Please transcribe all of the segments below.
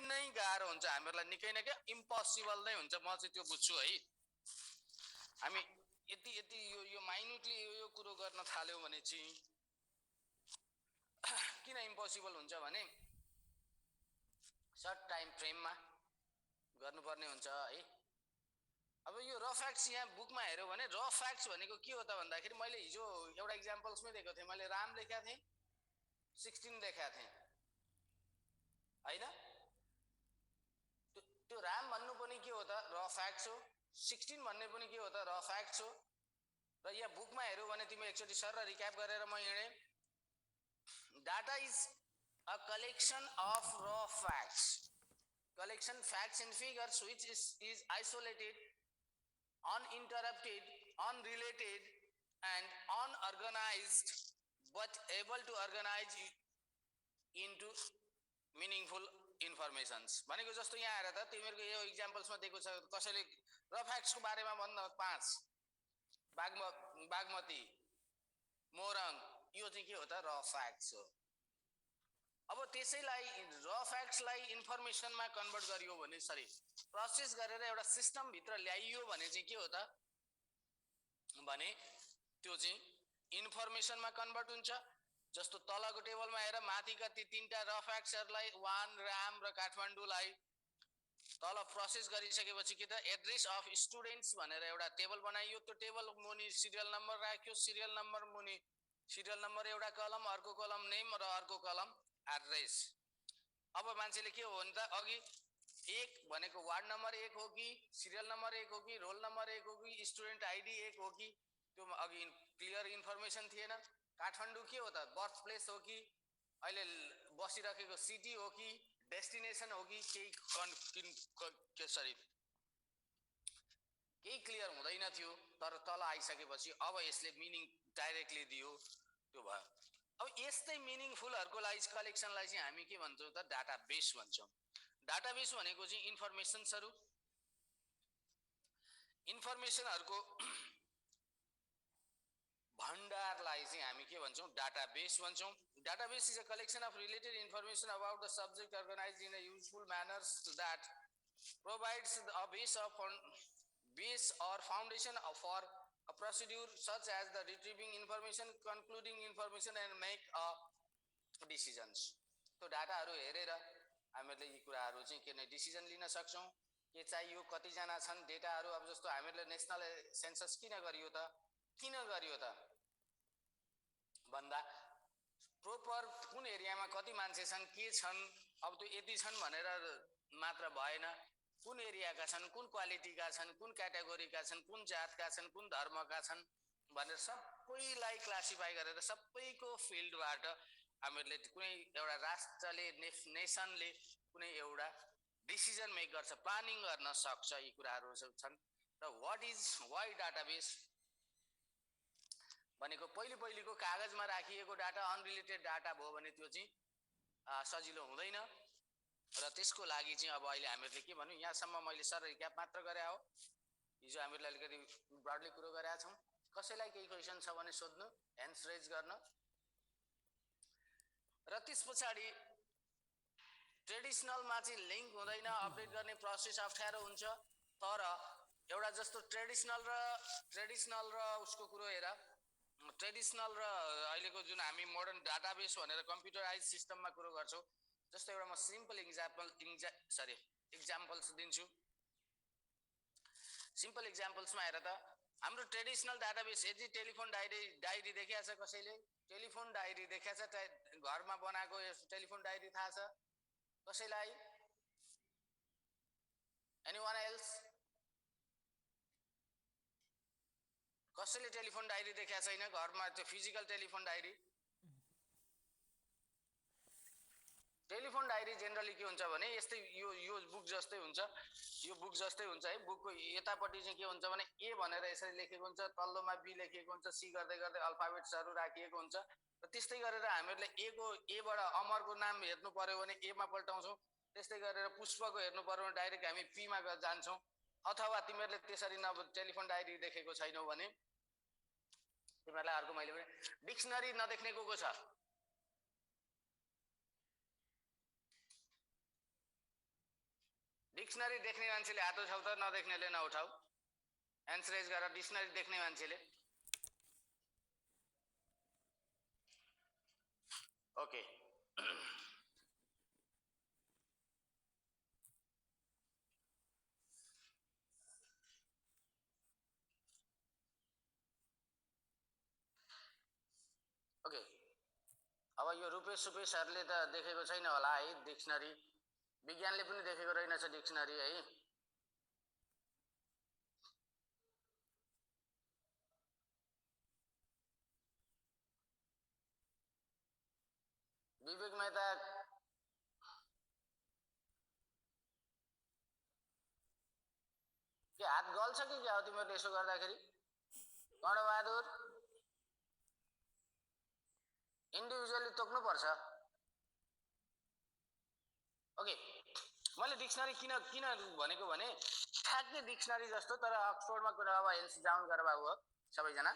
नै गाह्रो हुन्छ हामीहरूलाई, निकै नै क्या इम्पोसिबल नै हुन्छ। म चाहिँ त्यो बुझ्छु है। हामी यति यति यो माइन्युटली यो कुरो गर्न थाल्यौँ भने चाहिँ किन इम्पोसिबल हुन्छ भने सर्ट टाइम फ्रेममा गर्नुपर्ने हुन्छ है। अब यो र फ्याक्ट्स यहाँ बुकमा हेऱ्यो भने र फ्याक्ट्स भनेको के हो त भन्दाखेरि मैले हिजो एउटा इक्जाम्पल्समै दिएको थिएँ। मैले राम लेखेको थिएँ, 16 लेखेको थिएँ होइन। त्यो राम भन्नु पनि के हो त र फ्याक्ट्स हो, 16 भन्ने पनि के हो त र फ्याक्ट्स हो। र यहाँ बुकमा हेऱ्यो भने तिमी एकचोटि सर र रिक्याप गरेर म हिँडे। Data is a collection of र facts, collection facts and figures which is isolated, uninterrupted, unrelated and unorganized but able to organize into meaningful informations। भनेको जस्तो यहाँ आएर त तिमीहरूको यो इक्जाम्पल्समा दिएको छ, कसैले र फ्याक्ट्सको बारेमा भन्न 5 बागमती मोरङ, यो चाहिँ के हो त र फ्याक्ट्स हो। अब त्यसैलाई र फ्याक्ट्सलाई इन्फर्मेसनमा कन्भर्ट गरियो भने, सरी प्रोसेस गरेर एउटा सिस्टम भित्र ल्याइयो भने चाहिँ के हो त भने त्यो चाहिँ इन्फर्मेसनमा कन्भर्ट हुन्छ। जस्तो तलको टेबलमा हेर, माथिका ती 3टा र फ्याक्ट्सहरूलाई वान, राम र काठमाडौँलाई तल प्रोसेस गरिसकेपछि के त एड्रेस अफ स्टुडेन्ट्स भनेर एउटा टेबल बनाइयो। त्यो टेबल मुनि सिरियल नम्बर राख्यो, सिरियल नम्बर मुनि सिरियल नम्बर एउटा कलम, अर्को कलम नेम र अर्को कलम एड्रेस। अब मान्छेले के हो भने त अघि 1 भनेको वार्ड नम्बर 1 हो कि, सिरियल नम्बर 1 हो कि, रोल नम्बर 1 हो कि, स्टुडेन्ट आइडी 1 हो कि, त्यो अघि क्लियर इन्फर्मेसन थिएन। काठमाडौँ के हो त बर्थ प्लेस हो कि, अहिले बसिरहेको सिटी हो कि, डेस्टिनेसन हो कि, केही क्लियर हुँदैन थियो। तर तल आइसकेपछि अब यसले मिनिङ डाइरेक्टली दियो, त्यो भयो। अब यस्तै मिनिङफुलहरुको लागि कलेक्सनलाई चाहिँ हामी के भन्छौं त डाटाबेस भन्छौं। डाटाबेस भनेको चाहिँ इन्फर्मेसनहरुको भण्डारलाई चाहिँ हामी के भन्छौं डाटाबेस भन्छौं। Database is a collection of related information about the subject organised in a useful manner that provides a base or foundation for a procedure such as the retrieving information, concluding information and make a decisions। तो डाटाहरु हेरेर हामीले यी कुराहरु चाहिँ के decision लिन सक्छौं। के चाहियो, कति जना छन्, डेटाहरु अब जस्तो हामीले नेशनल सेन्सस किन गरियो त भन्दा प्रोपर कुन एरियामा कति मान्छे छन्, के छन्, अब त्यो यति छन् भनेर मात्र भएन। कुन एरियाका छन्, कुन क्वालिटीका छन्, कुन क्याटेगोरीका छन्, कुन जातका छन्, कुन धर्मका छन् भनेर सबैलाई क्लासिफाई गरेर सबैको फिल्डबाट हामीले कुनै एउटा राष्ट्रले नेसनले कुनै एउटा डिसिजन मेक गर्छ, प्लानिङ गर्न सक्छ। यी कुराहरु छन् र वाइ डाटाबेस भनेको पहिलेको कागजमा राखिएको डाटा अनरिलेटेड डाटा भयो भने त्यो चाहिँ सजिलो हुँदैन र त्यसको लागि चाहिँ अब अहिले हामीले के भन्नु, यहाँसम्म मैले सर रिक्याप मात्र गरे हो। हिजो हामीले अलिकति ब्रडली कुरो गरेका छौं। कसैलाई केही क्वेशन छ भने सोध्नु, ह्यान्ड्स रेज गर्न। र त्यसपछि ट्रेडिसनलमा चाहिँ लिंक हुँदैन, अपडेट गर्ने प्रोसेस अप्ठ्यारो हुन्छ। तर एउटा जस्तो ट्रेडिसनल र उसको कुरो हेर, ट्रेडिसनल र अहिलेको जुन हामी मोडर्न डाटाबेस भनेर कम्प्युटराइज सिस्टममा कुरो गर्छौं। जस्तो एउटा म सिम्पल एक्जाम्पल्स दिन्छु। सिम्पल एक्जाम्पल्समा हेर त हाम्रो ट्रेडिसनल डाटाबेस यदि टेलिफोन डायरी देखिया छ, कसैले टेलिफोन डायरी देखिया छ, घरमा बनाएको टेलिफोन डायरी थाहा छ कसैलाई? Anyone else? कसैले टेलिफोन डायरी देखिया छैन घरमा, त्यो physical telephone diary? Telephone diary generally के हुन्छ भने यस्तै यो बुक जस्तै हुन्छ। यो बुक जस्तै हुन्छ है। बुकको यतापट्टि चाहिँ के हुन्छ भने ए भनेर यसरी लेखेको हुन्छ, तल्लोमा बी लेखेको हुन्छ, सी गर्दै गर्दै अल्फाबेट्सहरु राखिएको हुन्छ। र त्यस्तै गरेर हामीले ए बाट अमरको नाम हेर्नु पर्यो भने ए मा पल्टाउँछौं। त्यस्तै गरेर पुष्पको हेर्नु पर्यो भने डाइरेक्ट हामी पी मा जान्छौं। अथवा तिमीहरूले त्यसरी टेलिफोन डायरी देखेको छैनौ भने तिमीहरूलाई अर्को मैले पनि डिक्सनरी नदेख्ने को छ? डिक्सनरी देख्ने मान्छेले हात उठाउ त, नदेख्नेले नउठाउ। ह्यान्ड्स रेज गरेर डिक्सनरी देख्ने मान्छेले। ओके। ओके, अब यो रुपेश सुपेशहरूले त देखेको छैन होला है डिक्सनरी, विज्ञानले पनि देखेको रहेनछ डिक्सनरी है। विवेक मेहता के हात गल्छ कि क्या हो तिमीहरूले यसो गर्दाखेरि? कर्णबहादुर इन्डिभिजुअली तोक्नुपर्छ। ओके, मैले डिक्सनरी किन भनेको भने ठ्याक्कै डिक्सनरी जस्तो, तर अक्सफोर्डमा कुरा अब एलसी डाउन गरेर बाबु हो सबैजना।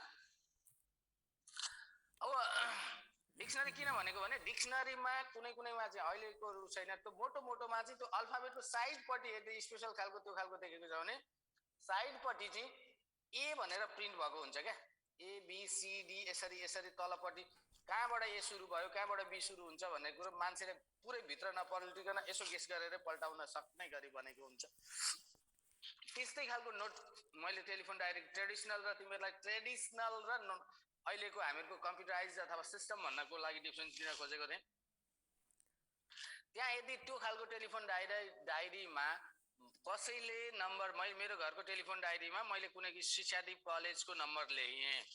अब डिक्सनरी किन भनेको भने डिक्सनरीमा कुनैमा चाहिँ अहिलेको रु छैन, त्यो मोटोमा चाहिँ त्यो अल्फाबेटको साइडपट्टि एकदम स्पेसल खालको त्यो खालको देखेको छ भने साइडपट्टि चाहिँ ए भनेर प्रिन्ट भएको हुन्छ क्या, ABCD यसरी तलपट्टि कहाँबाट ए सुरु भयो कहाँबाट बी सुरु हुन्छ भन्ने कुरो मान्छेले पुरै भित्र नपल्टिकन यसो गेस गरेर पल्टाउन सक्ने गरी बनेको हुन्छ। त्यस्तै खालको नोट मैले टेलिफोन डाइरेक्ट ट्रेडिसनल र तिमीहरूलाई ट्रेडिसनल र अहिलेको हामीहरूको कम्प्युटराइज अथवा सिस्टम भन्नको लागि डिफ्रेन्स दिन खोजेको थिएँ। त्यहाँ यदि त्यो खालको टेलिफोन डायरीमा कसैले नम्बर, मेरो घरको टेलिफोन डायरीमा मैले कुनै शिक्षादीप कलेजको नम्बर लिएँ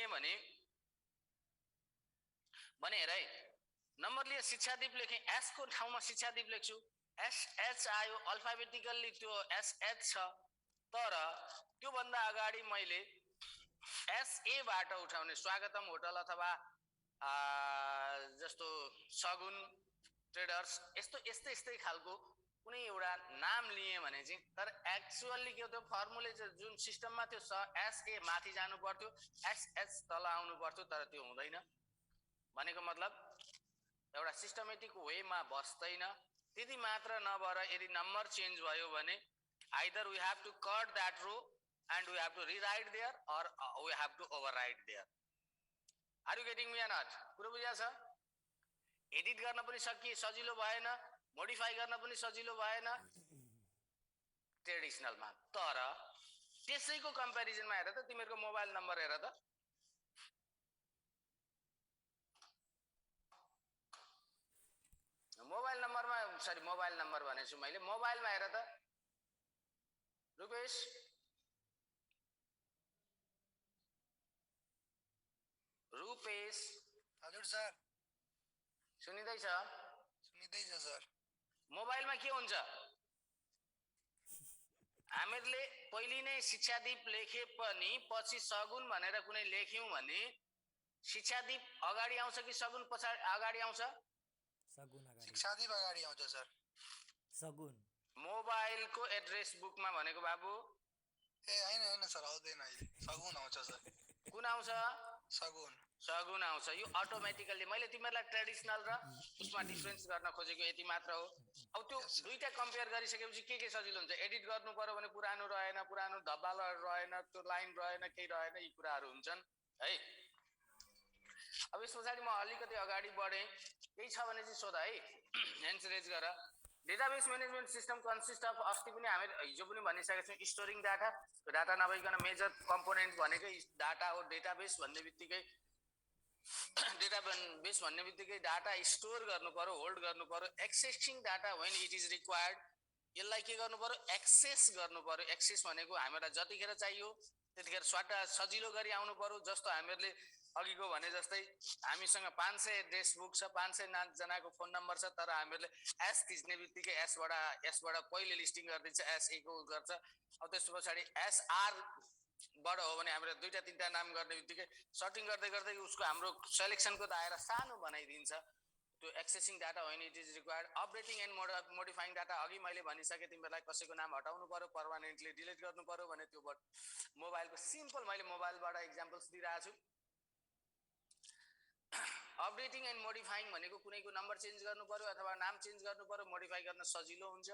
भने हेर है, नम्बर लिए शिक्षादीप लेखेँ, एस को ठाउँमा शिक्षादीप लेख्छु, SH आयो, अल्फाबेटिकल्ली त्यो SH छ, तर त्यो भन्दा अगाडि मैले SA बाट उठाउने स्वागतम होटल अथवा जस्तो सगुन ट्रेडर्स यस्तै खालको कुनै एउटा नाम लिए भने चाहिँ, तर एक्चुअली के हो त्यो फर्मुले जुन सिस्टममा त्यो SA माथि जानु पर्थ्यो, SH तल आउनु पर्थ्यो, तर त्यो हुँदैन। भनेको मतलब एउटा सिस्टमेटिक वेमा बस्दैन। त्यति मात्र नभएर यदि नम्बर चेन्ज भयो भने either we have to cut that row and we have to rewrite there or we have to overwrite there. Are you getting me or not? कुरो बुझ्या छ? एडिट गर्न पनि सजिलो भएन, मोडिफाई गर्न पनि सजिलो भएन ट्रेडिसनलमा। तर त्यसैको कम्प्यारिजनमा हेर त, तिमीहरूको मोबाइल नम्बर हेर त, मोबाइल नम्बर भनेछु मैले, मोबाइलमा हेर त रुपेश, हजुर सर, सुनिँदैछ? सुनिँदैछ सर। मोबाइलमा के हुन्छ, हामीहरूले पहिले नै शिक्षादीप लेखे पनि पछि सगुन भनेर कुनै लेख्यौं भने शिक्षादीप अगाडि आउँछ कि सगुन पछाडि अगाडि आउँछ? सगुन अगाडि। शिक्षादीप अगाडि आउँछ सर। सगुन मोबाइलको एड्रेस बुकमा भनेको बाबु ए हैन सर, आउँदैन अहिले, सगुन आउँछ सर। कुन आउँछ? सगुन आउँछ। यो अटोमेटिकली मैले तिमीहरूलाई ट्रेडिसनल र उसमा डिफरेन्स गर्न खोजेको यति मात्र हो। अब त्यो दुईटा कम्पेयर गरिसकेपछि के सजिलो हुन्छ, एडिट गर्नु पर्यो भने पुरानो रहेन, पुरानो धब्बा रहेन, त्यो लाइन रहेन, केही रहेन, यी कुराहरू हुन्छन् है। अब यस पछाडि म अलिकति अगाडि बढेँ, केही छ भने चाहिँ सोध है, ह्यान्ड्स रेज गर। Database management system consist of, अस्ति पनि हामी हिजो पनि भनिसकेको छौँ, स्टोरिङ डाटा। डाटा नभइकन मेजर कम्पोनेन्ट भनेकै डाटा हो। डेटाबेस भन्ने बित्तिकै डाटा स्टोर गर्नु पर्यो, होल्ड गर्नु पर्यो। Accessing data when it is required, यसलाई के गर्नु पर्यो, एक्सेस गर्नु पर्यो। एक्सेस भनेको हामीलाई जतिखेर चाहियो त्यतिखेर स्वाटा सजिलो गरी आउनु पर्यो। जस्तो हामीहरूले अघिको भने जस्तै हामीसँग 500 एड्रेस बुक छ, 500 जनाको फोन नम्बर छ, तर हामीहरूले एस थिच्ने बित्तिकै एसबाट पहिले लिस्टिङ गरिदिन्छ, SA को गर्छ। अब त्यस पछाडि SR बाट हो भने हामीले दुईटा तीनटा नाम गर्ने बित्तिकै सर्टिङ गर्दै उसको हाम्रो सेलेक्सनको दायरा सानो बनाइदिन्छ। त्यो accessing data when it is required. Updating and modifying data, अघि मैले भनिसकेँ तिमीहरूलाई, कसैको नाम हटाउनु पर्यो, पर्मानेन्टली डिलिट गर्नु पर्यो भने त्यो मोबाइलको सिम्पल, मैले मोबाइलबाट इक्जाम्पल्स दिइरहेको छु। अपडेटिङ एन्ड मोडिफाइङ भनेको कुनैको नम्बर चेन्ज गर्नु पर्यो अथवा नाम चेन्ज गर्नु पर्यो, मोडिफाई गर्न सजिलो हुन्छ।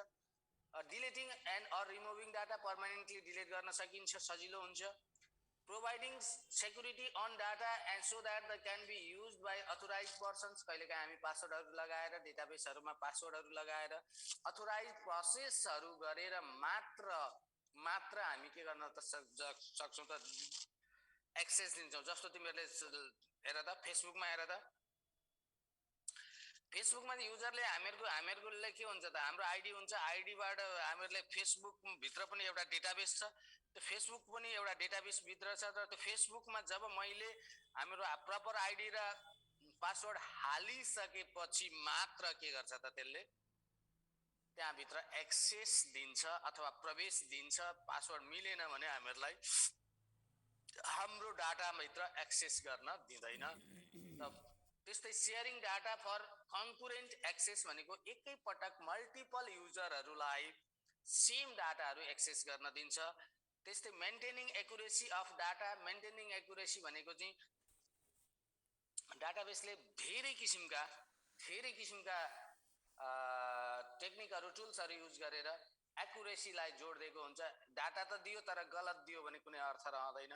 Deleting and or removing data permanently delete गर्न सकिन्छ, सजिलो हुन्छ। Providing security on data and so that the can be use by authorise persons, कहिलेकाहीँ हामी पासवर्डहरू लगाएर डेटाबेसहरूमा पासवर्डहरू लगाएर अथोराइज प्रोसेसहरू गरेर मात्र हामी के गर्न त सक्छौँ त एक्सेस दिन्छौँ। जस्तो तिमीहरूले हेर त फेसबुकमा हेर त, फेसबुकमा युजरले हामीहरूले के हुन्छ त, हाम्रो आइडी हुन्छ, आइडीबाट हामीहरूले फेसबुक भित्र पनि एउटा डेटाबेस छ, त्यो फेसबुक पनि एउटा डेटाबेस भित्र छ। र त्यो फेसबुकमा जब मैले हाम्रो प्रपर आइडी र पासवर्ड हालिसकेपछि मात्र के गर्छ त त्यसले त्यहाँभित्र एक्सेस दिन्छ अथवा प्रवेश दिन्छ। पासवर्ड मिलेन भने हामीहरूलाई हाम्रो डाटाभित्र एक्सेस गर्न दिँदैन। त्यस्तै सेयरिङ डाटा फर कन्कुरेन्ट एक्सेस भनेको एकै पटक मल्टिपल युजरहरूलाई सेम डाटाहरू एक्सेस गर्न दिन्छ। त्यस्तै maintaining accuracy of data, maintaining accuracy भनेको चाहिँ डाटाबेसले धेरै किसिमका टेक्निकहरू टुल्सहरू युज गरेर एकुरेसीलाई जोड दिएको हुन्छ। डाटा त दियो तर गलत दियो भने कुनै अर्थ रहँदैन।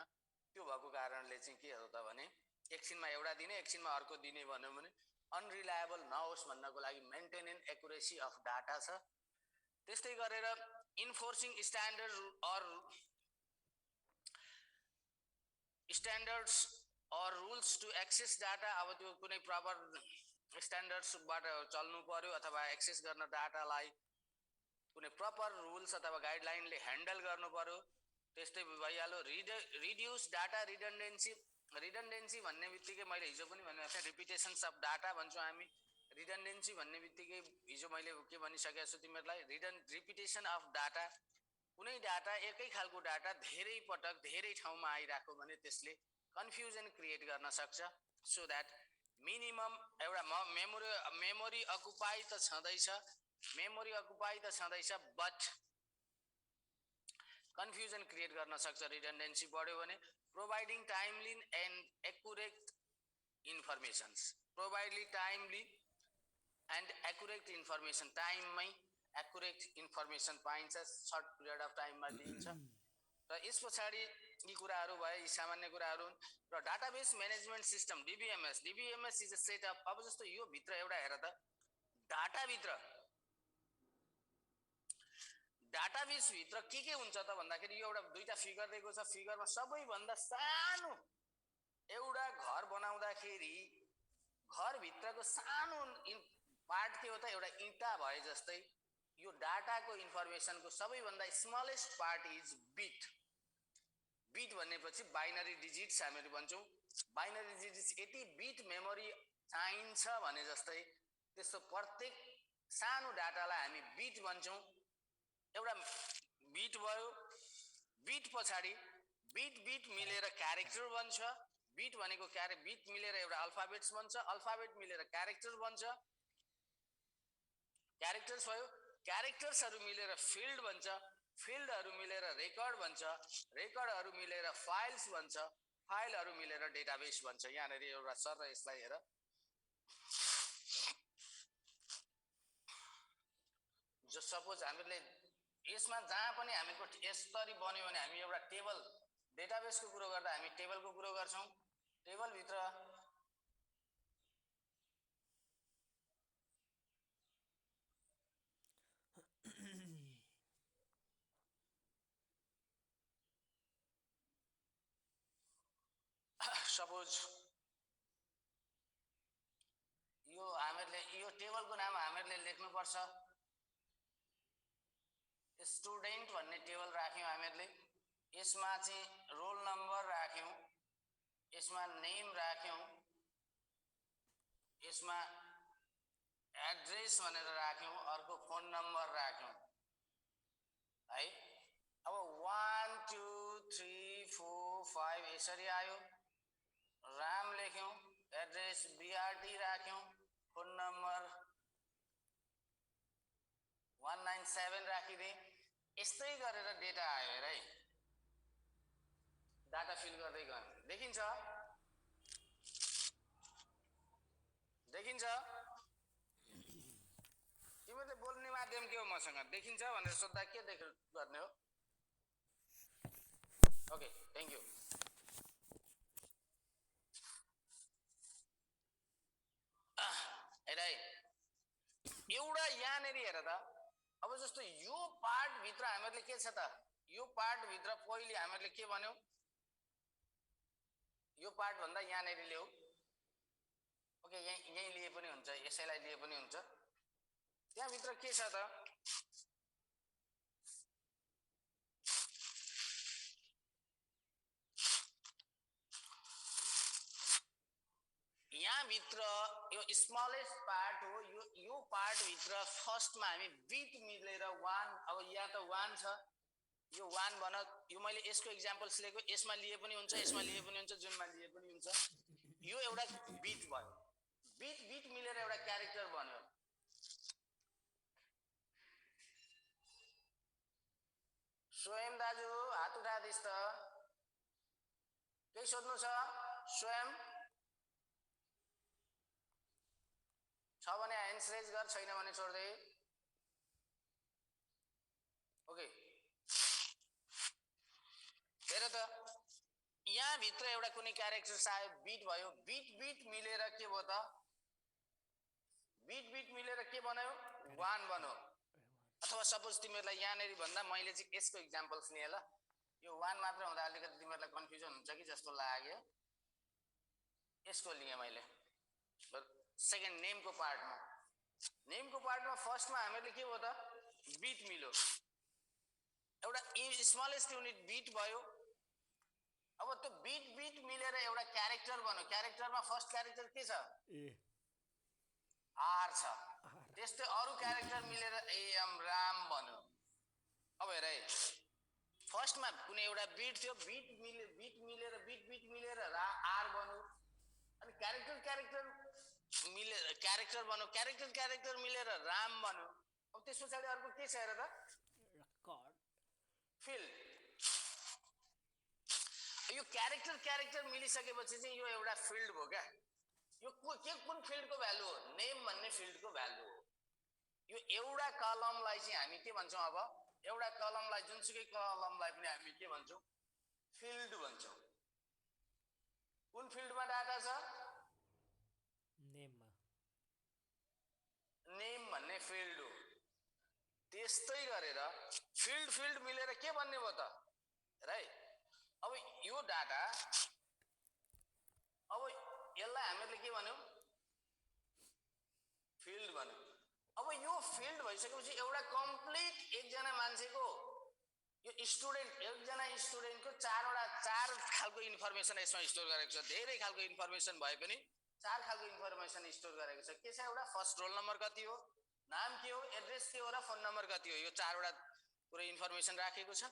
त्यो भएको कारणले चाहिँ के हो त भने एकछिनमा एउटा दिने एकछिनमा अर्को दिने भन्यो भने अनरिलायबल नहोस् भन्नको लागि मेन्टेनेन्स एकुरेसी अफ डाटा छ। त्यस्तै गरेर enforcing standards or rules to access data. अब त्यो कुनै प्रपर स्ट्यान्डर्ड्सबाट चल्नु पर्यो अथवा एक्सेस गर्न डाटालाई कुनै प्रपर रुल्स अथवा गाइडलाइनले ह्यान्डल गर्नु पर्यो। त्यस्तै भइहाल्यो रिड्युस डाटा रिडन्डेन्सी भन्ने बित्तिकै मैले हिजो पनि भनेको थिएँ, रिपिटेसन्स अफ डाटा भन्छौँ हामी। रिडन्डेन्सी भन्ने बित्तिकै हिजो मैले के भनिसकेको छु तिमीहरूलाई, रिपिटेसन अफ डाटा, कुनै डाटा एकै खालको डाटा धेरै पटक धेरै ठाउँमा आइरहेको भने त्यसले कन्फ्युजन क्रिएट गर्न सक्छ। सो द्याट मिनिमम एउटा मेमोरी अकुपाई त छँदैछ बट कन्फ्युजन क्रिएट गर्न सक्छ रिडन्डेन्सी बढ्यो भने। Providing timely and accurate informations, टाइममै एकुरेट इन्फर्मेसन पाइन्छ, सर्ट पिरियड अफ टाइममा दिइन्छ। र यस पछाडि यी कुराहरू भए, यी सामान्य कुराहरू। र database management system DBMS is a setup. अब जस्तो यो भित्र एउटा हेर त, डाटाबेस भित्र के हुन्छ त भन्दाखेरि यो एउटा दुईटा फिगर दिएको छ। फिगरमा सबैभन्दा सानो एउटा घर बनाउँदाखेरि घरभित्रको सानो पार्ट के हो त, एउटा इँटा भए जस्तै यो डाटाको इन्फर्मेसनको सबैभन्दा smallest part is beet. Beet भनेपछि बाइनरी डिजिट्स हामीहरू भन्छौँ। बाइनरी डिजिट्स यति बिट मेमोरी चाहिन्छ भने जस्तै त्यस्तो प्रत्येक सानो डाटालाई हामी बिट भन्छौँ। एउटा बिट भयो, बिट पछाडि बिट मिलेर क्यारेक्टर बन्छ। बिट भनेको बिट मिलेर एउटा अल्फाबेट्स बन्छ, अल्फाबेट मिलेर क्यारेक्टर बन्छ, क्यारेक्टर्स भयो, क्यारेक्टर्सहरू मिलेर फिल्ड बन्छ, फिल्डहरू मिलेर रेकर्ड बन्छ, रेकर्डहरू मिलेर फाइल्स बन्छ, फाइलहरू मिलेर डेटाबेस बन्छ। यहाँनिर एउटा सर यसलाई हेर, जो सपोज हामीले यसमा जहाँ पनि हामीको यसरी बन्यो भने हामी एउटा टेबल डेटाबेसको कुरो गर्दा हामी टेबलको कुरो गर्छौँ। टेबलभित्र सपोज यो हामीहरूले यो टेबलको नाम हामीहरूले लेख्नुपर्छ, स्टुडेन्ट भन्ने टेबल राख्यौँ हामीहरूले। यसमा चाहिँ रोल नम्बर राख्यौँ, यसमा नेम राख्यौँ, यसमा एड्रेस भनेर राख्यौँ, अर्को फोन नम्बर राख्यौँ है। अब 1 2 3 4 5 यसरी आयो। राम लेख्यौँ, एड्रेस BRT राख्यौँ, फोन नम्बर 197 राखिदिएँ। यस्तै गरेर डेटा आयो हेर है, डाटा फिल गर्दै गयो देखिन्छ। देखिन्छ तिमीले बोल्ने माध्यम के हो मसँग देखिन्छ भनेर सोध्दा के गर्ने हो ओके थ्यांक यू हेर एउटा यहाँनेरि हेर त अब जस्तो यो पार्ट भित्र हामीहरूले के छ त यो पार्ट भित्र पहिले हामीहरूले के भन्यौ यो पार्ट भन्दा यहाँनेरि ल्याऊ ओके यही लिए पनि हुन्छ यसैलाई लिए पनि हुन्छ त्यहाँ भित्र के छ त यहाँ भित्र यो स्मलेस्ट पार्ट हो यो पार्ट भित्र फर्स्टमा हामी बिट मिलेर 1 अब यहाँ त 1 छ यो 1 भन यो मैले यसको एक्जाम्पल्स लिएको यसमा लिए पनि हुन्छ यसमा लिए पनि हुन्छ जुनमा लिए पनि हुन्छ यो एउटा बिट भयो बिट मिलेर एउटा क्यारेक्टर बन्यो स्वयं दाजु हात उठादिस् त के सोध्नु छ स्वयं छ भने ह्यान्ड्स रेज गर छैन भने छोड्दै ओके हेर त यहाँ भित्र एउटा कुनै क्यारेक्टर आयो बिट भयो बिट मिलेर के भयो त बिट मिलेर के बनायो 1 बन्यो अथवा सपोज तिमीहरुलाई यहाँनेरि भन्दा मैले चाहिँ यसको एक्जाम्पल्स लिएँ ल यो 1 मात्र हुँदा अलिकति तिमीहरुलाई कन्फ्युजन हुन्छ कि जस्तो लाग्यो यसको लिएँ मैले सेकेन्ड नेमको पार्टमा फर्स्टमा हामीले के भयो त बिट मिल्यो एउटा स्मलेस्ट युनिट बिट भयो अब त्यो बिट मिलेर एउटा क्यारेक्टर बन्यो क्यारेक्टरमा फर्स्ट क्यारेक्टर के छ आर छ त्यस्तै अरु क्यारेक्टर मिलेर एम राम बन्यो अब हेर है फर्स्टमा कुनै एउटा बिट थियो बिट मिलेर आर बन्यो अनि क्यारेक्टर बन्यो क्यारेक्टर मिलेर राम बन्यो अब त्यसपछि अर्को के छ हेर त रेकर्ड फिल्ड यो क्यारेक्टर मिलिसकेपछि चाहिँ यो एउटा फिल्ड भयो क्या यो कुन फिल्डको भ्यालु हो नेम भन्ने फिल्डको भ्यालु हो यो एउटा कलमलाई चाहिँ हामी के भन्छौं अब एउटा कलमलाई जुनसुकै कलमलाई पनि हामी के भन्छौं फिल्ड भन्छौं कुन फिल्डमा डाटा छ नेम भन्ने फिल्ड हो त्यस्तै गरेर फिल्ड मिलेर के भन्ने भयो त हेर है अब यो डाटा अब यसलाई हामीले के भन्यौ फिल्ड भन्यौ अब यो फिल्ड भइसकेपछि एउटा कम्प्लिट एकजना मान्छेको यो एकजना स्टुडेन्टको चार खालको इन्फर्मेसन यसमा स्टोर गरेको छ धेरै खालको इन्फर्मेसन भए पनि चार खालको इन्फर्मेसन स्टोर गरेको छ के छ एउटा फर्स्ट रोल नम्बर कति हो नाम के हो एड्रेस के हो र फोन नम्बर कति हो यो चारवटा पुरै इन्फर्मेसन राखेको छ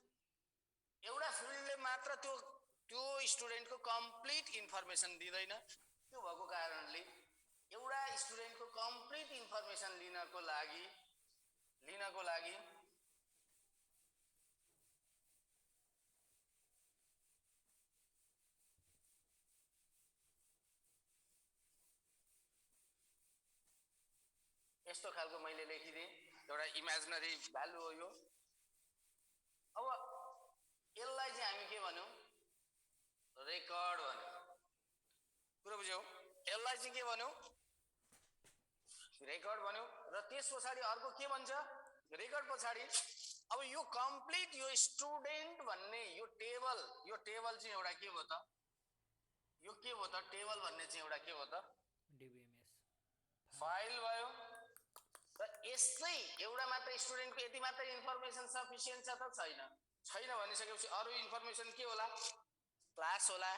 एउटा फिल्डले मात्र त्यो स्टुडेन्टको कम्प्लिट इन्फर्मेसन दिदैन त्यो भएको कारणले एउटा स्टुडेन्टको कम्प्लिट इन्फर्मेसन लिनको लागि यस्तो खालको मैले लेखिदिएँ एउटा इमेजिनरी भ्यालु हो यो अब यसलाई चाहिँ हामी के भन्यौ रेकर्ड भन्यौ पुरो बुझ्यौ यसलाई चाहिँ के भन्यौ रेकर्ड भन्यौ र त्यसपछि अर्को के भन्छ रेकर्ड पछाडी अब यो कम्प्लिट यो स्टुडेन्ट भन्ने यो टेबल चाहिँ एउटा के भयो त यो के भयो त टेबल भन्ने चाहिँ एउटा के भयो त डीबीएमएस फाइल भयो र यस्तै एउटा मात्र स्टुडेन्टको यति मात्र इन्फर्मेसन सफिसिएन्ट छ त छैन भनिसकेपछि अरु इन्फर्मेसन के होला क्लास होला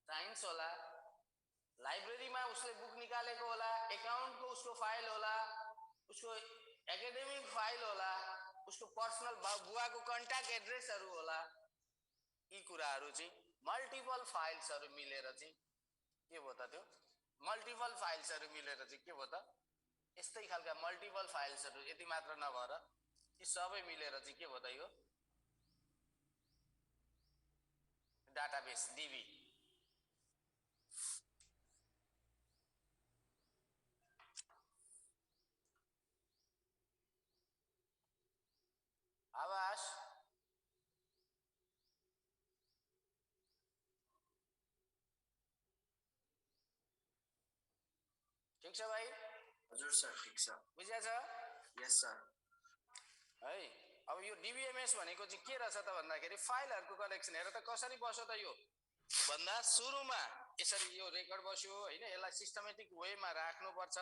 साइन्स होला लाइब्रेरीमा उसले बुक निकालेको होला एकाउन्टको उसको फाइल होला उसको एकाडेमिक फाइल होला उसको पर्सनल बुवाको कन्ट्याक्ट एड्रेसहरु होला यी कुराहरु चाहिँ मल्टिपल फाइल्सहरु मिलेर चाहिँ के भयो त त्यो मल्टिपल फाइल्सहरु मिलेर चाहिँ के भयो त यस्तै खालका मल्टिपल फाइल्सहरु यति मात्र नभएर यी सबै मिलेर चाहिँ के भयो त यो डाटाबेस डीबी आवाज ठिक छ भाइ? हजुर सर, ठिक छ। बुझ्या छ? यस सर। है अब यो डिबिएमएस भनेको चाहिँ के रहेछ त भन्दाखेरि फाइलहरुको कलेक्सन। हेर त कसरी बस्यो त यो भन्दा सुरुमा यसरी यो रेकर्ड बस्यो हैन, यसलाई सिस्टमेटिक वेमा राख्नु पर्छ।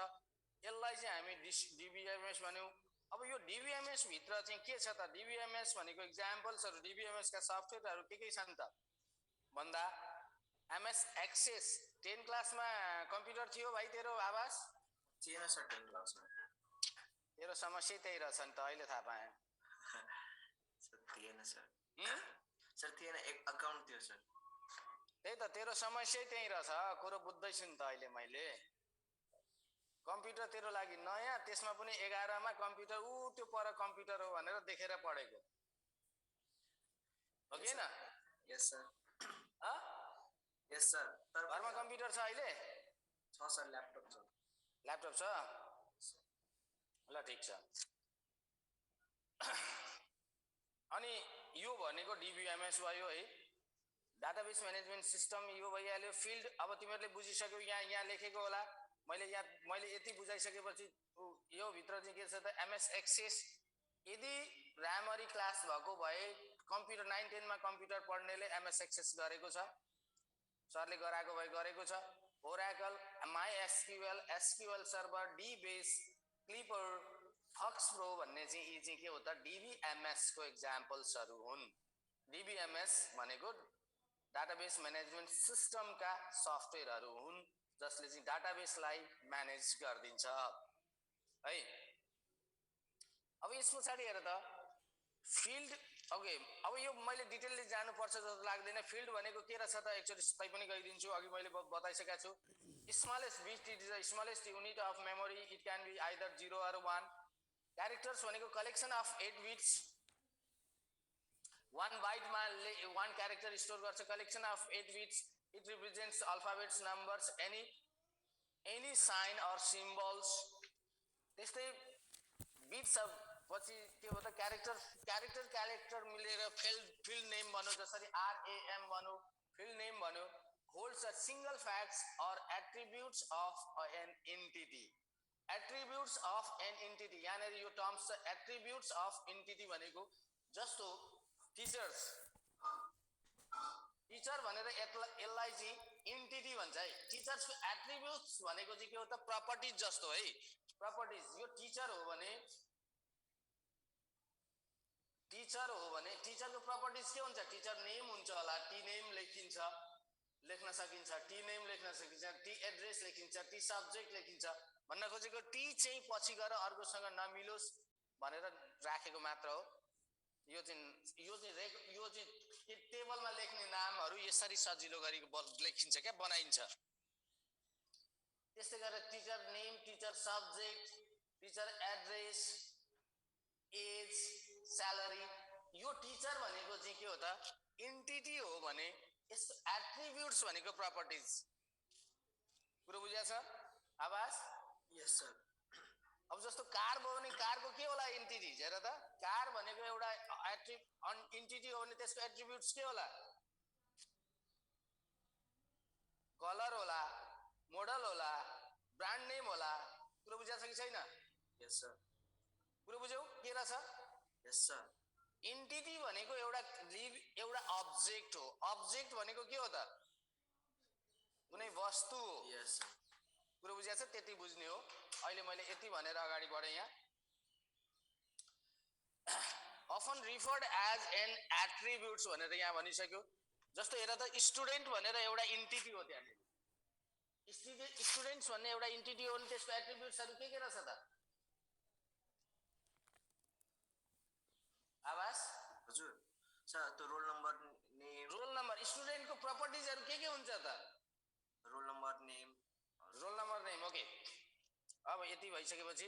यसलाई चाहिँ हामी डिबिएमएस भन्यौ। अब यो डिबिएमएस भित्र चाहिँ के छ त? डिबिएमएस भनेको एक्जाम्पल्सहरु डिबिएमएस का सफ्टवेयरहरु के छन् त भन्दा एमएस एक्सेस 10 क्लासमा कम्प्युटर थियो भाइ तेरो? आवाज थिएन सर 10 क्लासमा। तेरो समस्या त्यही रहेछ नि त, अहिले थाहा पाएँ। सर थिएन सर। सर थिएन, एक अकाउन्ट थियो सर। त्यही त तेरो समस्या त्यही रहेछ। कुरो बुझ्दैछु नि त अहिले मैले। कम्प्युटर तेरो लागि नयाँ, त्यसमा पनि 11 मा कम्प्युटर त्यो पर कम्प्युटर हो भनेर देखेर पढेको हो कि हैन? यस सर। A yes sir. घरमा कम्प्युटर छ अहिले? छ सर, ल्यापटप छ। ल्यापटप छ? ल ठीक छ। अनि यो भनेको डिबिएमएस भयो है, डाटाबेस म्यानेजमेन्ट सिस्टम। यो भइहाल्यो। फिल्ड अब तिमीहरुले बुझिसक्यौ। यहाँ लेखेको होला। मैले यति बुझाइसकेपछि यो भित्र चाहिँ के छ त? MS Access. यदि प्राइमरी क्लास भएको भए कम्प्युटर 9 10 मा कम्प्युटर पढ्नेले एमएस एक्सेस गरेको छ, सरले गराएको भए गरेको छ। Oracle, MySQL, SQL server, dBase, Clipper, FoxPro भन्ने चाहिँ यी चाहिँ के हो त? डिबिएमएस को एक्जाम्पल्सहरु हुन्। डिबिएमएस भनेको डाटाबेस म्यानेजमेन्ट सिस्टम का सफ्टवेयरहरु हुन् जसले चाहिँ डाटाबेसलाई म्यानेज गर्दिन्छ है। अब यस पछाडी हेर त फिल्ड। ओके, अब यो मैले डिटेलली जानु पर्छ जस्तो लाग्दैन। फिल्ड भनेको के रहेछ त? एकचोटी तै पनि गइदिन्छु। अघि मैले बताइसकेको छु। Smallest bit is the smallest unit of memory. It can be either 0 or 1। Characters भनेको कलेक्सन अफ 8 बिट्स। 1 बाइट मा 1 क्यारेक्टर स्टोर गर्छ। Collection of 8 bits. It represents alphabets, numbers, any sign or symbols. त्यस्तै bits पछि के हो त? Character मिलेर field name भन्नु। जसरी RAM भन्नु, फिल्ड नेम भन्नु। Holds a single facts or attributes of an entity. Attributes of an entity, यहाँनिर यो टर्म्स छ। एट्रिब्युट्स अफ एन्टिटी भनेको जस्तो टिचर्स, टिचर भनेर यसलाई चाहिँ एन्टिटी भन्छ है। टिचर्सको एट्रिब्युट्स भनेको चाहिँ के हो त? प्रपर्टिज जस्तो है। प्रपर्टिज। यो टिचर हो भने टिचरको प्रपर्टिज के हुन्छ? टिचर नेम हुन्छ होला। टी नेम लेख्न सकिन्छ। टी नेम लेख्न सकिन्छ। टी एड्रेस लेखिन्छ। टी सब्जेक्ट लेखिन्छ। भन्न खोजेको टी चाहिँ पछि गएर अर्कोसँग नमिलोस् भनेर राखेको मात्र हो। यो चाहिँ टेबलमा लेख्ने नामहरु यसरी सजिलो गरी लेखिन्छ क्या, बनाइन्छ। त्यस्तै गरेर teacher name, teacher subject, teacher address, age, salary. यो टिचर भनेको चाहिँ के हो त? एन्टिटी हो भने यसको एट्रिब्युट्स भनेको प्रपर्टिज। पुरो बुझ्या छ? आवाज? यस सर। अब जस्तो कार भयो भने कारको के होला? एन्टिटी। हेर त, कार भनेको एउटा एन्टिटी हो भने त्यसको एट्रिब्युट्स के होला? कलर होला, मोडल होला, ब्रान्ड नेम होला। पुरो बुझ्या छ कि छैन? यस सर। पुरो बुझ्यौ के रहेछ? यस सर। एन्टिटी भनेको एउटा अब्जेक्ट हो। अब्जेक्ट भनेको के हो त? कुनै वस्तु हो। यस सर। पुरो बुझ्या छ? त्यति बुझ्ने हो। अहिले मैले यति भनेर अगाडि बढे। यहाँ often referred as an attributes भनेर यहाँ भनिसक्यो। जस्तो हेर त, स्टुडेन्ट भनेर एउटा एन्टिटी हो। त्यहाँ स्टुडेन्ट्स भन्ने एउटा एन्टिटी हो भने त्यसको एट्रिब्युट्सहरु के रहेछ त? आवाज? हजुर सर, त्यो roll number, name. Roll number. स्टुडेन्टको प्रपर्टिजहरु के हुन्छ त? Roll number, name. ओके। अब यति भइसकेपछि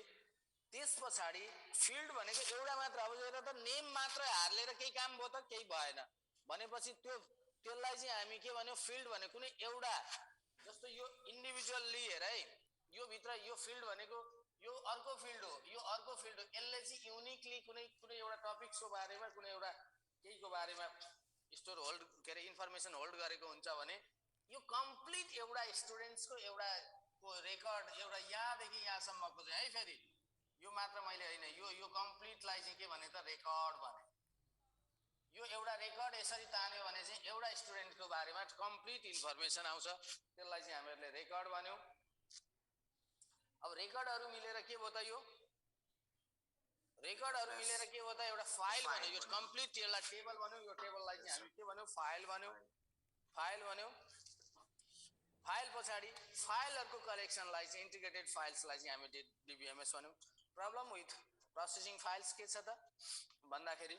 त्यस पछाडी फिल्ड भनेको एउटा मात्र। अब हेर त, नेम मात्र हालेर केही काम भयो त? केही भएन। भनेपछि त्यसलाई चाहिँ हामी के भन्यौ? फिल्ड भने कुनै एउटा। जस्तो यो इन्डिभिजुअली हेर है, यो भित्र यो फिल्ड भनेको यो अर्को फिल्ड हो, यो अर्को फिल्ड हो। यसले चाहिँ युनिकली कुनै कुनै एउटा टपिक्सको बारेमा कुनै एउटा केहीको बारेमा स्टोर होल्ड के अरे इन्फर्मेसन होल्ड गरेको हुन्छ भने यो कम्प्लिट एउटा स्टुडेन्ट्सको एउटा रेकर्ड एउटा यहाँदेखि यहाँसम्मको चाहिँ है फेरि यो मात्र मैले होइन यो कम्प्लिटलाई चाहिँ के भने त रेकर्ड भने यो एउटा रेकर्ड यसरी तान्यो भने चाहिँ एउटा स्टुडेन्टको बारेमा कम्प्लिट इन्फर्मेसन आउँछ। त्यसलाई चाहिँ हामीहरूले रेकर्ड भन्यौँ। अब रेकर्डहरू मिलेर के भयो त यो रेकर्डहरू मिलेर के भयो त एउटा फाइल भन्यो। यो कम्प्लिट यसलाई टेबल भन्यो। यो टेबललाई चाहिँ हामी के भन्यौँ फाइल भन्यौँ। फाइल भन्यौँ। फाइल पछाडि फाइलहरूको कलेक्सनलाई चाहिँ इन्टिग्रेटेड फाइल्सलाई चाहिँ हामी डिबिएमएस भन्यौँ। प्रब्लम विथ प्रोसेसिङ फाइल्स के छ त भन्दाखेरि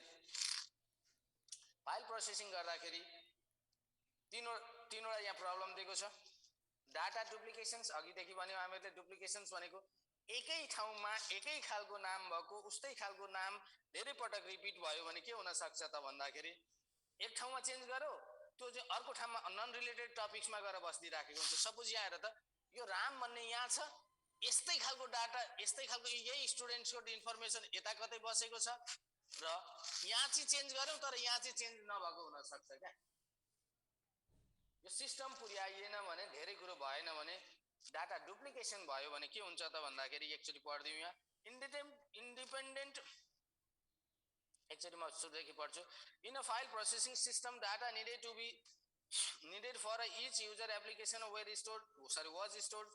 फाइल प्रोसेसिङ गर्दाखेरि तीनवटा यहाँ प्रब्लम दिएको छ। डाटा डुप्लिकेसन्स अघिदेखि भन्यौँ हामीहरूले। डुप्लिकेसन्स भनेको एकै ठाउँमा एकै खालको नाम भएको उस्तै खालको नाम धेरै पटक रिपिट भयो भने के हुन सक्छ त भन्दाखेरि एक ठाउँमा चेन्ज गर्यो त्यो चाहिँ अर्को ठाउँमा नन रिलेटेड टपिक्समा गएर बस्दिराखेको हुन्छ। सपोज यहाँ हेर त यो राम भन्ने यहाँ छ, यस्तै खालको डाटा यस्तै खालको यही स्टुडेन्ट्सको इन्फर्मेसन यता कतै बसेको छ र यहाँ चाहिँ चेन्ज गर्यौँ तर यहाँ चाहिँ चेन्ज नभएको हुन सक्छ क्या। यो सिस्टम पुर्याइएन भने धेरै कुरो भएन भने डाटा डुप्लिकेसन भयो भने के हुन्छ त भन्दाखेरि एकचोटि पढ्दिउँ यहाँ इन्डिपेन्डेन्ट एकचोटि म सुरुदेखि पढ्छु। In a file processing system data needed for each user application was stored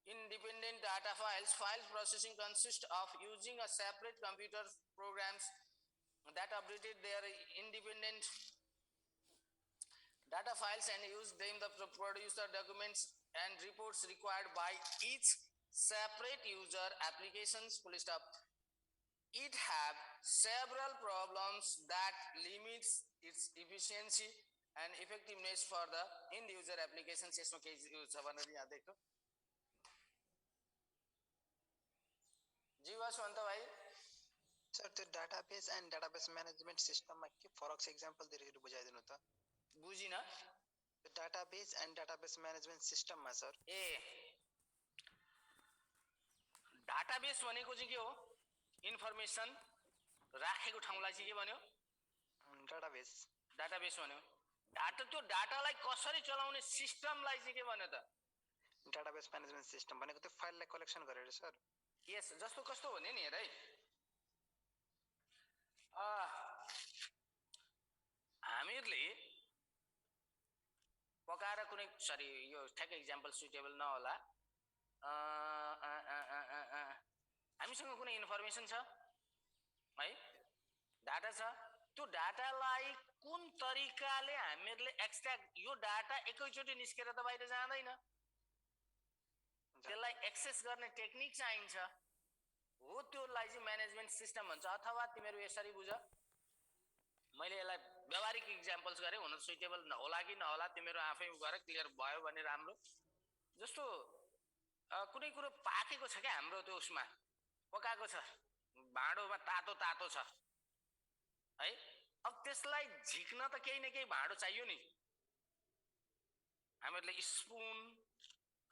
in independent data files. File processing consists of using a separate computer programs that updated their independent data files and use them to produce the documents and reports required by each separate user applications. Full stop. It have several problems that limits its efficiency and effectiveness for the end user applications. यसमा के छ भनेर यहाँ देख्नु जीवास भन्त भाइ sir त्यो database and database management सिस्टममा के फरक छ एक्जाम्पल दिएर बुझाइदिनु त बुझिन। डाटाबेस एन्ड डाटाबेस म्यानेजमेन्ट सिस्टममा सर ए डाटाबेस भनेको चाहिँ के हो इन्फर्मेसन राखेको ठाउँलाई चाहिँ के भन्यो डाटाबेस डाटाबेस भन्यो। डाटा त्यो डाटालाई कसरी चलाउने सिस्टमलाई चाहिँ के भन्यो त डाटाबेस म्यानेजमेन्ट सिस्टम भनेको त्यो फाइललाई कलेक्सन गरेर सर। यस जस्तो कस्तो भन्यो नि हेर है हामीहरूले पकाएर कुनै सरी यो ठ्याक्कै इक्जाम्पल सुटेबल नहोला। हामीसँग कुनै इन्फर्मेसन छ है डाटा छ त्यो डाटालाई कुन तरिकाले हामीहरूले एक्सट्र्याक्ट यो डाटा एकैचोटि निस्केर त बाहिर जाँदैन त्यसलाई एक्सेस गर्ने टेक्निक चाहिन्छ हो त्योलाई चाहिँ म्यानेजमेन्ट सिस्टम भन्छ। अथवा तिमीहरू यसरी बुझ मैले यसलाई व्यावहारिक इक्जाम्पल्स गरेँ हुन सुइटेबल होला कि नहोला तिमीहरू आफै गएर क्लियर भयो भने राम्रो। जस्तो कुनै कुरो पाकेको छ क्या हाम्रो त्यो उसमा पकाएको छ भाँडोमा तातो तातो छ है अब त्यसलाई झिक्न त केही न केही भाँडो चाहियो नि। हामीहरूले स्पुन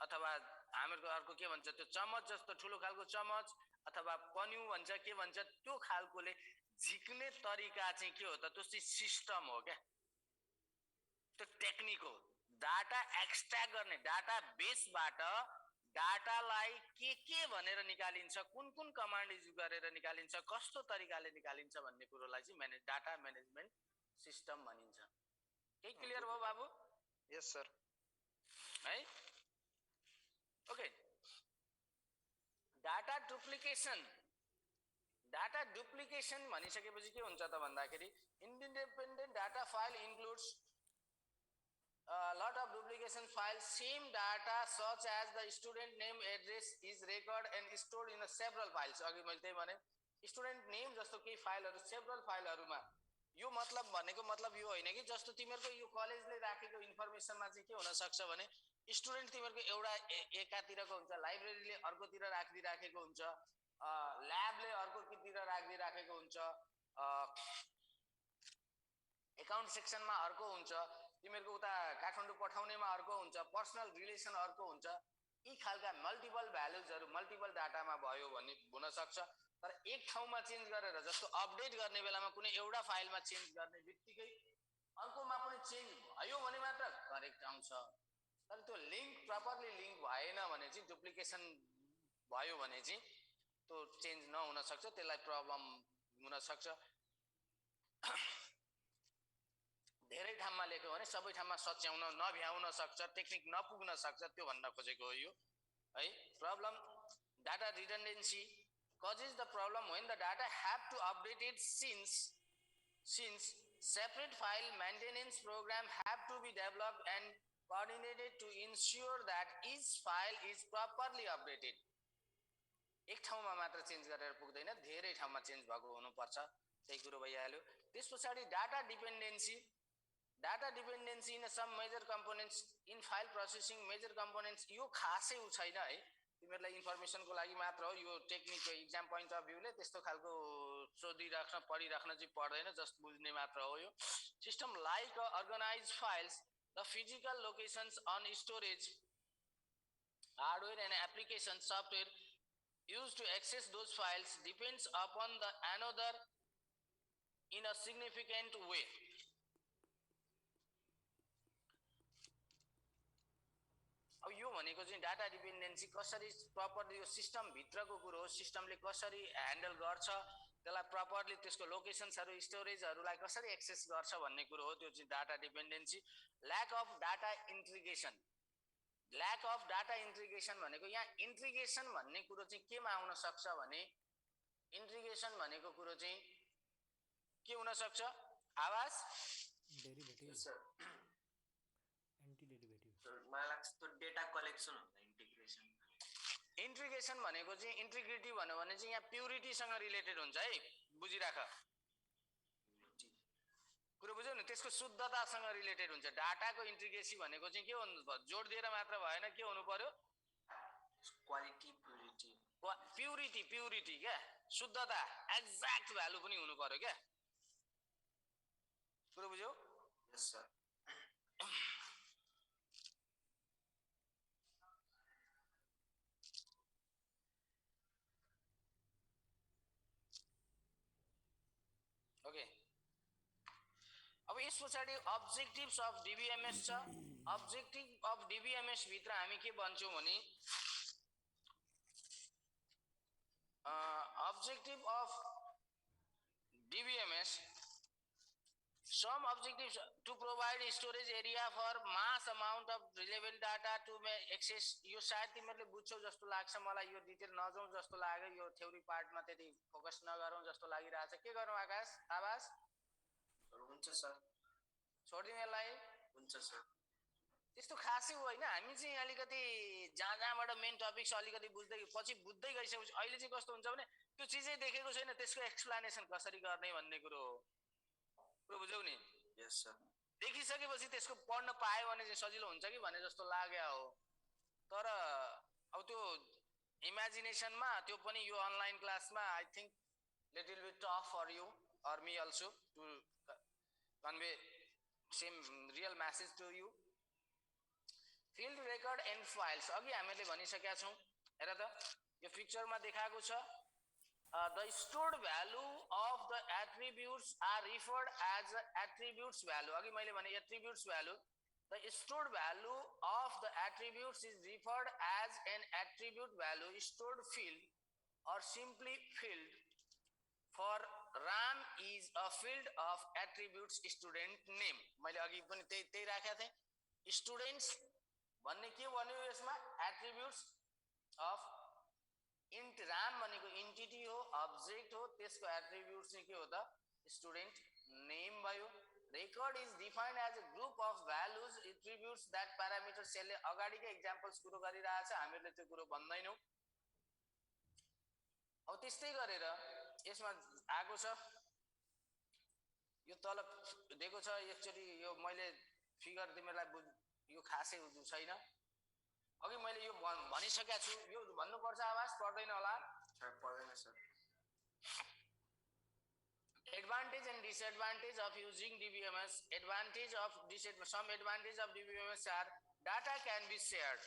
अथवा हामीहरूको अर्को के भन्छ त्यो चमच जस्तो ठुलो खालको चमच अथवा पन्यु भन्छ के भन्छ त्यो खालकोले झिक्ने तरिका चाहिँ के हो त त्यो चाहिँ सिस्टम हो क्या त्यो टेक्निक हो। डाटा एक्सट्र्याक्ट गर्ने डाटा बेसबाट डाटालाई के भनेर निकालिन्छ कुन कुन कमान्ड युज गरेर निकालिन्छ कस्तो तरिकाले निकालिन्छ भन्ने कुरोलाई चाहिँ डाटा म्यानेजमेन्ट सिस्टम भनिन्छ। के क्लियर भयो बाबु? यस सर है ओके। डाटा डुप्लिकेसन भनिसकेपछि के हुन्छ त भन्दाखेरि independent data file includes lot of duplication files. Same data such as the student name address is recorded and stored in several files. अघि मैले त्यही भने स्टुडेन्ट नेम जस्तो केही फाइलहरू सेभरल फाइलहरूमा यो मतलब भनेको मतलब यो होइन कि जस्तो तिमीहरूको यो कलेजले राखेको इन्फर्मेसनमा चाहिँ के हुन सक्छ भने स्टुडेन्ट तिमीहरूको एउटा एकातिरको हुन्छ लाइब्रेरीले अर्कोतिर राखिदिराखेको हुन्छ ल्याबले अर्कोतिर राखिदिराखेको हुन्छ एकाउन्ट सेक्सनमा अर्को हुन्छ तिमीहरूको उता काठमाडौँ पठाउनेमा अर्को हुन्छ पर्सनल रिलेसन अर्को हुन्छ यी खालका मल्टिपल भ्यालुजहरू मल्टिपल डाटामा भयो भने हुन सक्छ तर एक ठाउँमा चेन्ज गरेर जस्तो अपडेट गर्ने बेलामा कुनै एउटा फाइलमा चेन्ज गर्ने बित्तिकै अर्कोमा पनि चेन्ज भयो भने मात्र करेक्ट आउँछ तर त्यो लिङ्क प्रपरली लिङ्क भएन भने चाहिँ डुप्लिकेसन भयो भने चाहिँ त्यो चेन्ज नहुन सक्छ त्यसलाई प्रब्लम हुन सक्छ धेरै ठाउँमा लेख्यो भने सबै ठाउँमा सच्याउन नभ्याउन सक्छ टेक्निक नपुग्न सक्छ त्यो भन्न खोजेको हो यो है problem data redundancy causes the problem when the data have to update it since separate file maintenance program have to be developed and coordinated to ensure that each file is properly updated एक ठाउँमा मात्र change गरेर पुग्दैन धेरै ठाउँमा change भएको हुनुपर्छ त्यही कुरो भइहाल्यो त्यसपछि data dependency in some major components in file processing major components यो खासै उ छैन है तिमीहरूलाई इन्फर्मेसनको लागि मात्र हो यो टेक्निकको इक्जाम पोइन्ट अफ भ्यूले त्यस्तो खालको सोधिराख्न पढिराख्न चाहिँ पर्दैन जस्ट बुझ्ने मात्र हो यो system like organize files the physical locations on storage hardware and application software used to access those files depends upon the another in a significant way. अब यो भनेको चाहिँ डाटा डिपेन्डेन्सी कसरी प्रपरली यो सिस्टम भित्रको कुरो हो सिस्टमले कसरी ह्यान्डल गर्छ त्यसलाई प्रपरली त्यसको लोकेसन्सहरू स्टोरेजहरूलाई कसरी एक्सेस गर्छ भन्ने कुरो हो त्यो चाहिँ data dependency lack of data integration भनेको यहाँ इन्ट्रिगेसन भन्ने कुरो चाहिँ केमा आउन सक्छ भने इन्ट्रिगेसन भनेको कुरो चाहिँ के हुन सक्छ आवाज डेरिभेटिभ सर एन्टी डेरिभेटिभ मलाई लाग्छ त्यो डेटा कलेक्सन हुन्छ इन्ट्रिगेसन भनेको चाहिँ इन्टिग्रिटी भन्यो भने चाहिँ यहाँ प्युरिटीसँग रिलेटेड हुन्छ है बुझिराख कुरो बुझ्यौ नि त्यसको शुद्धतासँग रिलेटेड हुन्छ डाटाको इन्टिग्रेसी भनेको चाहिँ के हुनु जोड दिएर मात्र भएन के हुनु पर्यो क्वालिटी प्युरिटी क्या शुद्धता एक्ज्याक्ट भ्यालु पनि हुनु पर्यो क्या कुरो बुझ्यौ यस सर ओके अब यस पछाडि अब्जेक्टिभ्स अफ डिबिएमएस छ अब्जेक्टिभ अफ डिबिएमएस भित्र हामी के भन्छौँ भने objective of DBMS some objectives to provide storage area for mass amount of relevant data to access यो सायद तिमीहरूले बुझ्छौ जस्तो लाग्छ मलाई यो डिटेल नजाउँ जस्तो लाग्यो यो थ्योरी पार्टमा त्यति फोकस नगरौँ जस्तो लागिरहेछ के गरौँ आकाश आवाज हुन्छ सर छोड्दिनु यसलाई हुन्छ सर त्यस्तो खासै होइन हामी चाहिँ अलिकति जहाँबाट मेन टपिक्स अलिकति बुझ्दै पछि बुझ्दै गइसकेपछि अहिले चाहिँ कस्तो हुन्छ भने त्यो चिजै देखेको छैन त्यसको एक्सप्लेनेसन कसरी गर्ने भन्ने कुरो हो कुरो बुझ्यौ नि यस सर देखिसकेपछि त्यसको पढ्न पायो भने चाहिँ सजिलो हुन्छ कि भने जस्तो लाग्यो हो तर अब त्यो इमेजिनेसनमा त्यो पनि यो अनलाइन क्लासमा I think little bit tough for you or me also to convey same real message to you field record and files अघि हामीले भनिसकेका छौँ हेर त यो पिक्चरमा देखाएको छ the stored value of the attributes are referred as attributes value अघि मैले भने attributes value the stored value of the attributes is referred as an attribute value stored field or simply field for Ram is a field of attributes student name मैले अघि पनि त्यही राखेको थिएँ students भन्ने के भन्यो यसमा एट्रिब्युट्स अफ इन्ट राम भनेको इन्टिटी हो अब्जेक्ट हो त्यसको एट्रिब्युट्स चाहिँ के हो त स्टुडेन्ट नेम भयो record is defined as a group of values attributes that parameter सेलले अगाडिकै इक्जाम्पल्स कुरो गरिरहेछ हामीहरूले त्यो कुरो भन्दैनौँ अब त्यस्तै गरेर यसमा आएको छ यो तल दिएको छ एकचोटि यो मैले फिगर तिमीहरूलाई यो खासै छैन अघि मैले यो भनिसकेको छु यो भन्नुपर्छ आवाज पर्दैन होला पर्दैन sir advantage and disadvantage of using DBMS some advantage of DBMS are data can be shared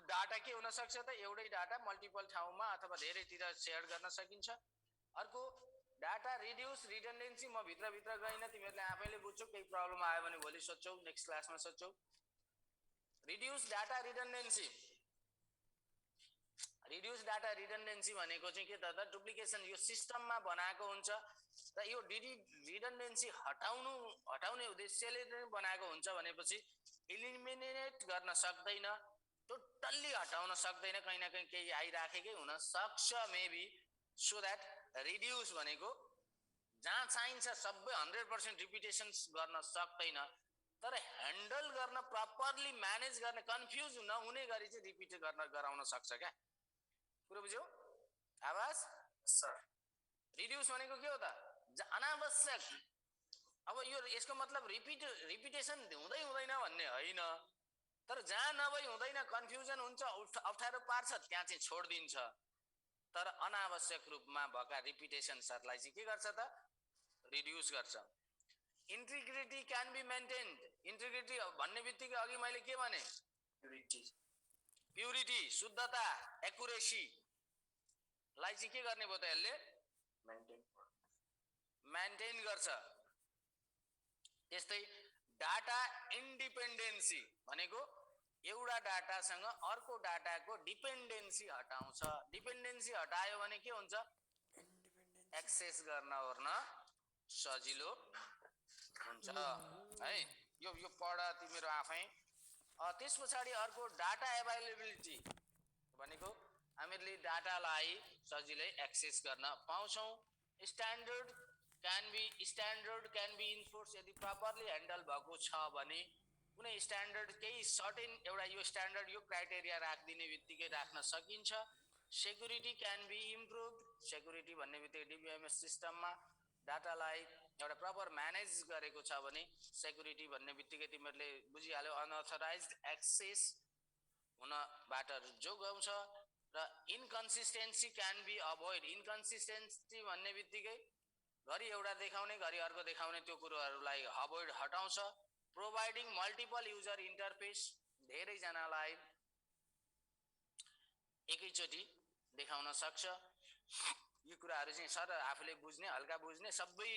data के हुन सक्छ त एउटै डाटा मल्टिपल ठाउँमा अथवा धेरैतिर शेयर गर्न सकिन्छ। अर्को डाटा रिड्युस रिडन्डेन्सी, म भित्र गइन, तिमीहरूले आफैले बुझ्छौ, केही प्रब्लम आयो भने भोलि सोध्छौ, नेक्स्ट क्लासमा सोध्छौ। रिड्युस डाटा रिडन्डेन्सी, रिड्युस डाटा रिडन्डेन्सी भनेको चाहिँ के त डुप्लिकेसन यो सिस्टममा बनाएको हुन्छ र यो रिडन्डेन्सी हटाउने उद्देश्यले बनाएको हुन्छ भनेपछि इलिमिनेट गर्न सक्दैन, टोटल्ली हटाउन सक्दैन, कहीं न कहीं केही आइराखेकै हुन सक्छ मेबी। सो दैट रिड्युस भनेको जहाँ चाहिन्छ सबै 100% रिपिटेशन्स गर्न सक्दैन, तर ह्यान्डल गर्न, प्रपरली म्यानेज गर्न, कन्फ्युज नहुने गरी चाहिँ रिपिट गराउन सक्छ क्या। कुरो बुझ्यौ? आवाज सर रिड्युस भनेको के हो त? अनावश्यक, अब यो यसको मतलब रिपिटेसन हुँदैन भन्ने होइन, तर जहाँ नभई हुँदैन, कन्फ्युजन हुन्छ, अप्ठ्यारो पार्छ, त्यहाँ चाहिँ छोडिदिन्छ। तर अनावश्यक रूपमा भएका रिपिटेसन्सहरूलाई चाहिँ के गर्छ त? रिड्युस गर्छ। Integrity can be maintained, integrity भन्ने बित्तिकै अघि मैले के भने? प्युरिटी, शुद्धता, एक्युरेसी लाई चाहिँ के गर्ने भयो त? यसले मेन्टेन गर्छ। त्यस्तै डाटा इन्डिपेन्डेन्सी भनेको एउटा डाटासँग अर्को डाटाको डिपेन्डेन्सी हटाउँछ। डिपेन्डेन्सी हटायो भने के हुन्छ? एक्सेस गर्न ओर्न सजिलो हुन्छ है। यो पढ तिमीहरू आफै। त्यस पछाडि अर्को डाटा एभाइलेबिलिटी भनेको हामीहरूले डाटालाई सजिलै एक्सेस गर्न पाउँछौँ। स्ट्यान्डर्ड क्यान बी इन्फोर्स, यदि प्रपरली ह्यान्डल भएको छ भने कुनै स्ट्यान्डर्ड, केही सर्टेन एउटा यो स्ट्यान्डर्ड, यो क्राइटेरिया राखिदिने बित्तिकै राख्न सकिन्छ। Security can be improve, security भन्ने बित्तिकै डिबिएमएस सिस्टममा डाटालाई एउटा प्रपर म्यानेज गरेको छ भने सेक्युरिटी भन्ने बित्तिकै तिमीहरूले बुझिहाल्यो, अनअथराइज्ड एक्सेस हुनबाट जोगाउँछ। र inconsistency can be avoid, inconsistency भन्ने बित्तिकै घरि एउटा देखाउने घरि अर्को देखाउने त्यो कुरोहरूलाई अभोइड हटाउँछ। प्रोभाइडिङ मल्टिपल युजर इन्टरफेस, धेरैजनालाई एकैचोटि देखाउन सक्छ। यो कुराहरू चाहिँ सर आफूले बुझ्ने, हल्का बुझ्ने, सबै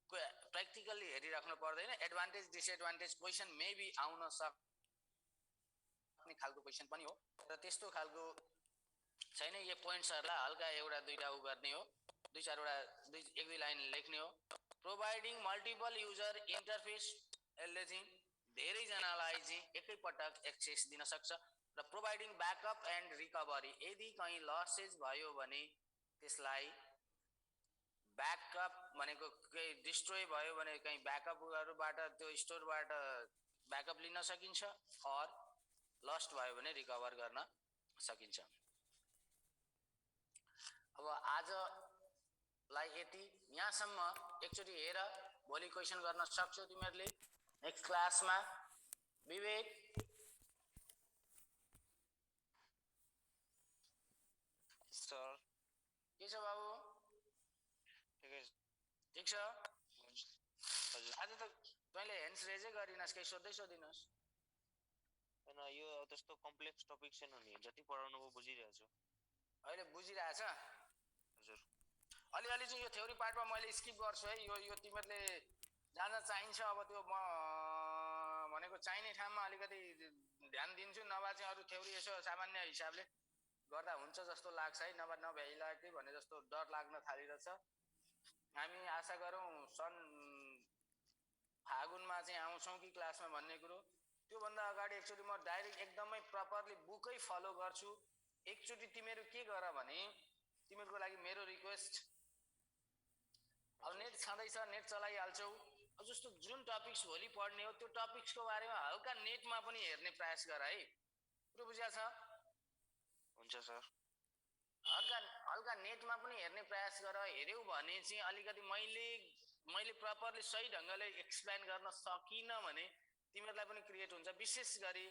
प्र्याक्टिकल्ली हेरिराख्नु पर्दैन। एडभान्टेज डिसएडभान्टेज क्वेसन मेबी आउन सक्ने खालको क्वेसन पनि हो, र त्यस्तो खालको छैन। यो पोइन्ट्सहरूलाई हल्का एउटा दुईटा उ गर्ने हो, दुई चारवटा एक दुई लाइन लेख्ने हो। प्रोभाइडिङ मल्टिपल युजर इन्टरफेस, यसले चाहिँ धेरैजनालाई चाहिँ एकैपटक एक्सेस दिन सक्छ। र प्रोभाइडिङ ब्याकअप एन्ड रिकभरी, यदि कहीँ लसेस भयो भने त्यसलाई ब्याकअप भनेको केही डिस्ट्रोय भयो भने कहीँ ब्याकअपहरूबाट, त्यो स्टोरबाट ब्याकअप लिन सकिन्छ, अर लस्ट भयो भने रिकभर गर्न सकिन्छ। अब आजलाई यति, यहाँसम्म एकचोटि हेर, भोलि क्वेसन गर्न सक्छौ तिमीहरूले नेक्स्ट क्लासमा। विवेक सर के छ बाबु? ठिक छ। आज त तैँले ह्यान्ड्स रेजै गरिनस्, केही सोधिनस्? होइन, यो त्यस्तो कम्प्लेक्स टपिक छैन नि, जति पढाउनु भयो बुझिरहेछु। अहिले बुझिरहेछ? हजुर। अलिअलि चाहिँ यो थ्योरी पार्टमा मैले स्किप गर्छु है। यो तिमीहरूले जान चाहिन्छ, अब त्यो म भनेको चाहिने ठाउँमा अलिकति ध्यान दिन्छु, नभए चाहिँ अरू थ्योरी यसो सामान्य हिसाबले गर्दा हुन्छ जस्तो लाग्छ है। नभए नभ्याइलाग्दै भने जस्तो डर लाग्न थालिरहेछ। हामी आशा गरौँ सन् फागुनमा चाहिँ आउँछौँ कि क्लासमा भन्ने कुरो। त्योभन्दा अगाडि एकचोटि म डाइरेक्ट एकदमै प्रपरली बुकै फलो गर्छु। एकचोटि तिमीहरू के गर भने, तिमीहरूको लागि मेरो रिक्वेस्ट, अब नेट छँदैछ, नेट चलाइहाल्छौ। अब जस्तो जुन टपिक्स भोलि पढ्ने हो त्यो टपिक्सको बारेमा हल्का नेटमा पनि हेर्ने प्रयास गर है। कुरो बुझ्या छ? हुन्छ सर। हल्का नेटमा पनि हेर्ने प्रयास गर। हेऱ्यौ भने चाहिँ अलिकति मैले प्रपरली सही ढङ्गले एक्सप्लेन गर्न सकिनँ भने तिमीहरूलाई पनि क्रिएट हुन्छ। विशेष गरी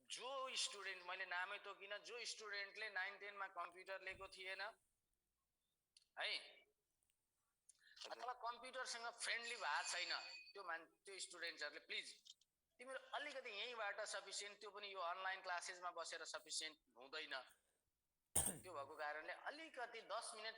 जो स्टुडेन्ट, मैले नामै तोकिन, जो स्टुडेन्टले 9-10 मा कम्प्युटर लिएको थिएन है, अथवा कम्प्युटरसँग फ्रेन्डली भएको छैन, त्यो स्टुडेन्ट्सहरूले प्लिज तिम्रो अलिकति यहीँबाट सफिसियन्ट, त्यो पनि यो अनलाइन क्लासेसमा बसेर सफिसियन्ट हुँदैन। त्यो भएको कारणले अलिकति 10 मिनेट